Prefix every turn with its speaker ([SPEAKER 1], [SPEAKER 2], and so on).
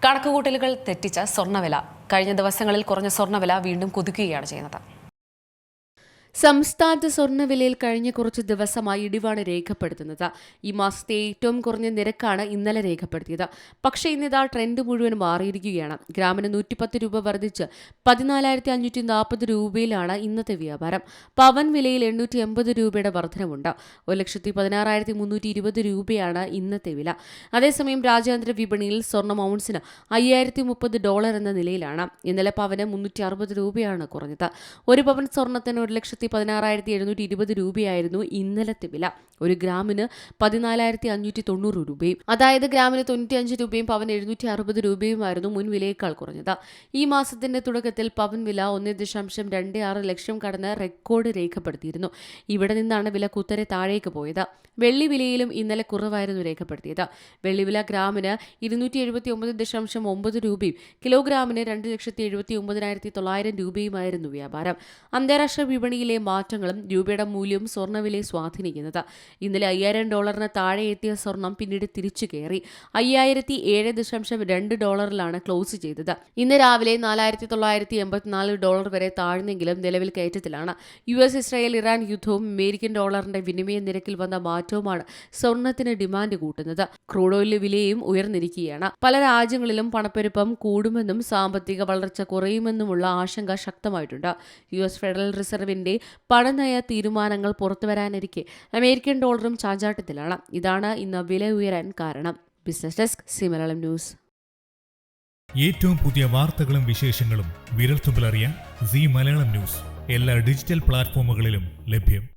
[SPEAKER 1] കണക്കുകൂട്ടലുകൾ തെറ്റിച്ച സ്വർണ്ണവില. കഴിഞ്ഞ ദിവസങ്ങളിൽ കുറഞ്ഞ സ്വർണ്ണവില വീണ്ടും കുതിക്കുകയാണ് ചെയ്യുന്നത്.
[SPEAKER 2] സംസ്ഥാനത്ത് സ്വർണ്ണവിലയിൽ കഴിഞ്ഞ കുറച്ച് ദിവസമായി ഇടിവാണ് രേഖപ്പെടുത്തുന്നത്. ഈ മാസത്തെ ഏറ്റവും കുറഞ്ഞ നിരക്കാണ് ഇന്നലെ രേഖപ്പെടുത്തിയത്. പക്ഷേ ഇന്നിതാ ട്രെൻഡ് മുഴുവൻ മാറിയിരിക്കുകയാണ്. ഗ്രാമിന് 110 രൂപ വർദ്ധിച്ച് 14,540 രൂപയിലാണ് ഇന്നത്തെ വ്യാപാരം. പവൻ വിലയിൽ 880 രൂപയുടെ വർധനവുണ്ട്. 1,16,320 രൂപയാണ് ഇന്നത്തെ വില. അതേസമയം രാജ്യാന്തര വിപണിയിൽ സ്വർണ്ണം ഔൺസിന് $5,030 എന്ന നിലയിലാണ്. ഇന്നലെ പവന് 360 രൂപയാണ് കുറഞ്ഞത്. ഒരു പവൻ സ്വർണ്ണത്തിന് 1,16,720 രൂപയായിരുന്നു ഇന്നലത്തെ വില. ഒരു ഗ്രാമിന് 14,590 രൂപയും, അതായത് ഗ്രാമിന് 95 രൂപയും പവൻ 760 രൂപയുമായിരുന്നു മുൻ വിലയേക്കാൾ കുറഞ്ഞത്. ഈ മാസത്തിന്റെ തുടക്കത്തിൽ പവൻ വില 1.26 ലക്ഷം കടന്ന് റെക്കോർഡ് രേഖപ്പെടുത്തിയിരുന്നു. ഇവിടെ നിന്നാണ് വില കുത്തനെ താഴേക്ക് പോയത്. വെള്ളി വിലയിലും ഇന്നലെ കുറവായിരുന്നു രേഖപ്പെടുത്തിയത്. വെള്ളിവില ഗ്രാമിന് 279.9 രൂപയും കിലോഗ്രാമിന് 2,79,900 രൂപയുമായിരുന്നു വ്യാപാരം. അന്താരാഷ്ട്ര വിപണിയിലെ മാറ്റങ്ങളും രൂപയുടെ മൂല്യവും സ്വർണ്ണവിലയെ സ്വാധീനിക്കുന്നത്. ഇന്നലെ $5,000 താഴെ എത്തിയ സ്വർണം പിന്നീട് തിരിച്ചു കയറി $5,007.2 ക്ലോസ് ചെയ്തത്. ഇന്ന് രാവിലെ $4,984 വരെ താഴ്ന്നെങ്കിലും നിലവിൽ കയറ്റത്തിലാണ്. US, ഇസ്രായേൽ, ഇറാൻ യുദ്ധവും അമേരിക്കൻ ഡോളറിന്റെ വിനിമയ നിരക്കിൽ വന്ന മാറ്റവുമാണ് സ്വർണത്തിന് ഡിമാൻഡ് കൂട്ടുന്നത്. ക്രൂഡ് ഓയിൽ വിലയും ഉയർന്നിരിക്കുകയാണ്. പല രാജ്യങ്ങളിലും പണപ്പെരുപ്പം കൂടുമെന്നും സാമ്പത്തിക വളർച്ച കുറയുമെന്നുമുള്ള ആശങ്ക ശക്തമായിട്ടുണ്ട്. US ഫെഡറൽ റിസർവിന്റെ പണനയ തീരുമാനങ്ങൾ പുറത്തുവരാനിരിക്കെ അമേരിക്കൻ ഡോളറും ചാഞ്ചാട്ടത്തിലാണ്. ഇതാണ് ഇന്ന് വില ഉയരാൻ കാരണം. Business desk, C Malayalam news.
[SPEAKER 3] ഏറ്റവും പുതിയ വാർത്തകളും വിശേഷങ്ങളും വിരൽത്തുമ്പിലറിയാൻ സി മലയാളം ന്യൂസ് എല്ലാ ഡിജിറ്റൽ പ്ലാറ്റ്ഫോമുകളിലും ലഭ്യം.